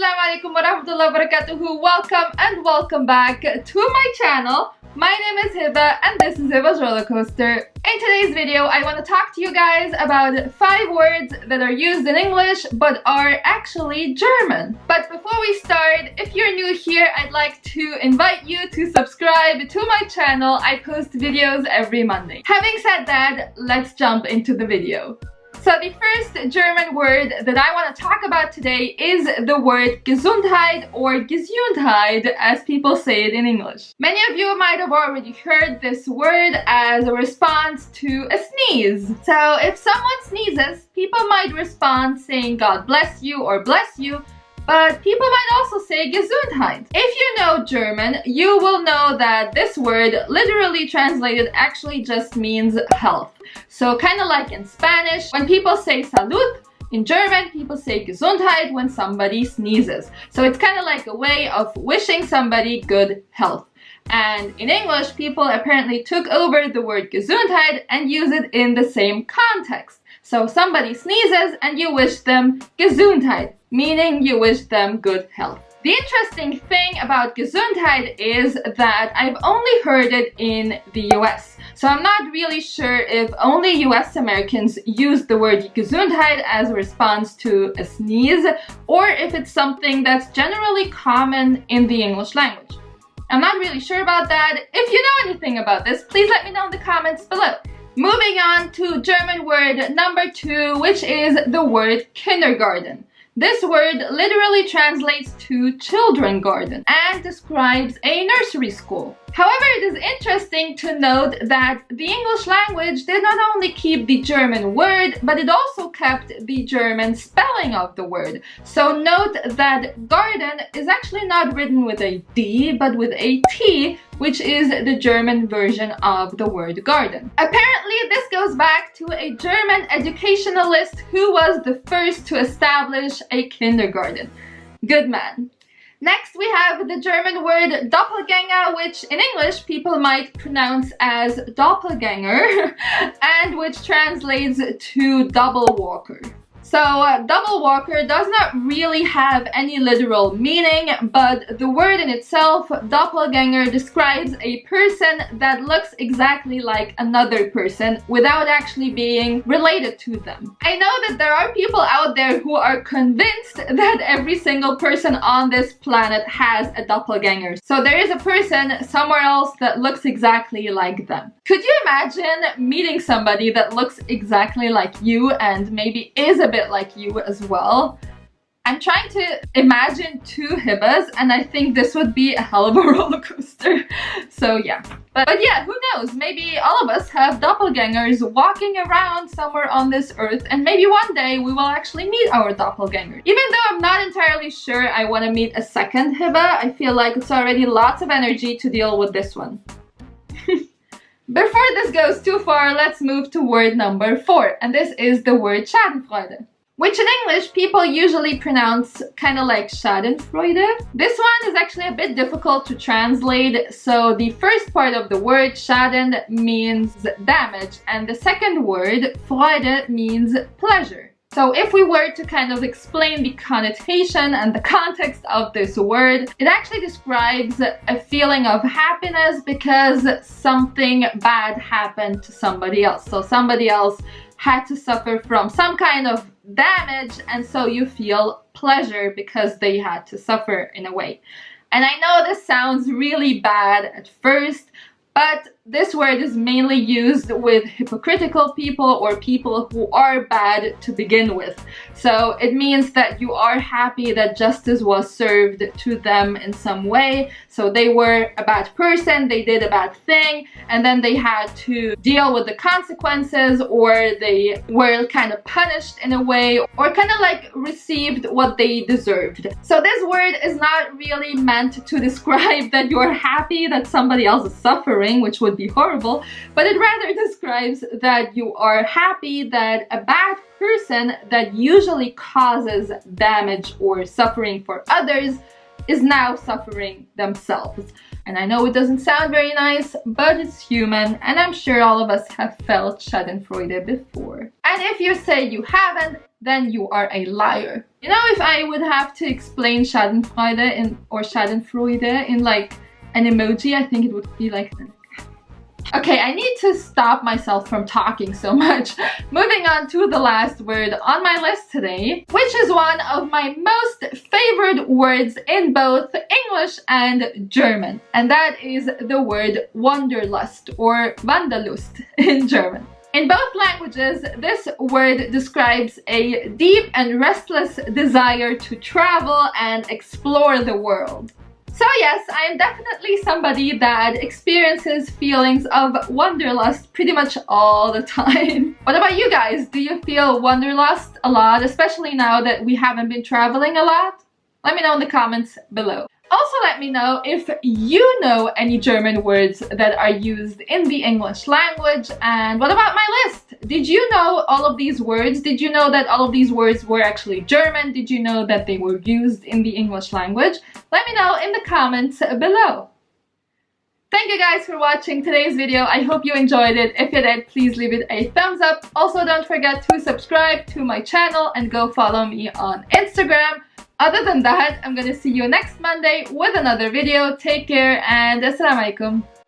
Assalamualaikum warahmatullahi wabarakatuh. Welcome back to my channel. My name is Hebah and this is Hebah's Rollercoaster. In today's video, I want to talk to you guys about 5 words that are used in English but are actually German. But before we start, if you're new here, I'd like to invite you to subscribe to my channel. I post videos every Monday. Having said that, let's jump into the video. So the first German word that I want to talk about today is the word Gesundheit or Gesundheit, as people say it in English. Many of you might have already heard this word as a response to a sneeze. So if someone sneezes, people might respond saying God bless you or bless you, but people might also say Gesundheit. If you know German, you will know that this word, literally translated, actually just means health. So kind of like in Spanish, when people say salud, in German, people say Gesundheit when somebody sneezes. So it's kind of like a way of wishing somebody good health. And in English, people apparently took over the word Gesundheit and use it in the same context. So somebody sneezes and you wish them Gesundheit, meaning you wish them good health. The interesting thing about Gesundheit is that I've only heard it in the US. So I'm not really sure if only US Americans use the word Gesundheit as a response to a sneeze, or if it's something that's generally common in the English language. I'm not really sure about that. If you know anything about this, please let me know in the comments below. Moving on to German word number 2, which is the word kindergarten. This word literally translates to children garden and describes a nursery school. However, it is interesting to note that the English language did not only keep the German word, but it also kept the German spelling of the word. So note that garden is actually not written with a D, but with a T, which is the German version of the word garden. Apparently, this goes back to a German educationalist who was the first to establish a kindergarten. Good man. Next, we have the German word Doppelgänger, which in English people might pronounce as Doppelgänger, and which translates to double walker. So, double walker does not really have any literal meaning, but the word in itself, doppelganger, describes a person that looks exactly like another person without actually being related to them. I know that there are people out there who are convinced that every single person on this planet has a doppelganger. So there is a person somewhere else that looks exactly like them. Could you imagine meeting somebody that looks exactly like you and maybe is a bit like you as well? I'm trying to imagine 2 Hebahs, and I think this would be a hell of a roller coaster. So yeah. But yeah, who knows? Maybe all of us have doppelgangers walking around somewhere on this earth, and maybe one day we will actually meet our doppelganger. Even though I'm not entirely sure I want to meet a second Hebah, I feel like it's already lots of energy to deal with this one. Before this goes too far, let's move to word number 4, and this is the word Schadenfreude, which in English people usually pronounce kind of like Schadenfreude. This one is actually a bit difficult to translate, so the first part of the word Schaden means damage, and the second word Freude means pleasure. So if we were to kind of explain the connotation and the context of this word, it actually describes a feeling of happiness because something bad happened to somebody else. So somebody else had to suffer from some kind of damage, and so you feel pleasure because they had to suffer in a way. And I know this sounds really bad at first, but this word is mainly used with hypocritical people or people who are bad to begin with. So it means that you are happy that justice was served to them in some way. So they were a bad person, they did a bad thing, and then they had to deal with the consequences, or they were kind of punished in a way, or kind of like received what they deserved. So this word is not really meant to describe that you're happy that somebody else is suffering, which would be horrible, but it rather describes that you are happy that a bad person that usually causes damage or suffering for others is now suffering themselves. And I know it doesn't sound very nice, but it's human, and I'm sure all of us have felt Schadenfreude before. And if you say you haven't, then you are a liar. You know, if I would have to explain Schadenfreude or Schadenfreude in like an emoji, I think it would be like this. Okay, I need to stop myself from talking so much. Moving on to the last word on my list today, which is one of my most favorite words in both English and German. And that is the word Wanderlust or Wanderlust in German. In both languages, this word describes a deep and restless desire to travel and explore the world. So yes, I am definitely somebody that experiences feelings of wanderlust pretty much all the time. What about you guys? Do you feel wanderlust a lot, especially now that we haven't been traveling a lot? Let me know in the comments below. Also, let me know if you know any German words that are used in the English language. And what about my list? Did you know all of these words? Did you know that all of these words were actually German? Did you know that they were used in the English language? Let me know in the comments below. Thank you guys for watching today's video. I hope you enjoyed it. If you did, please leave it a thumbs up. Also, don't forget to subscribe to my channel and go follow me on Instagram. Other than that, I'm gonna see you next Monday with another video. Take care and assalamu alaikum.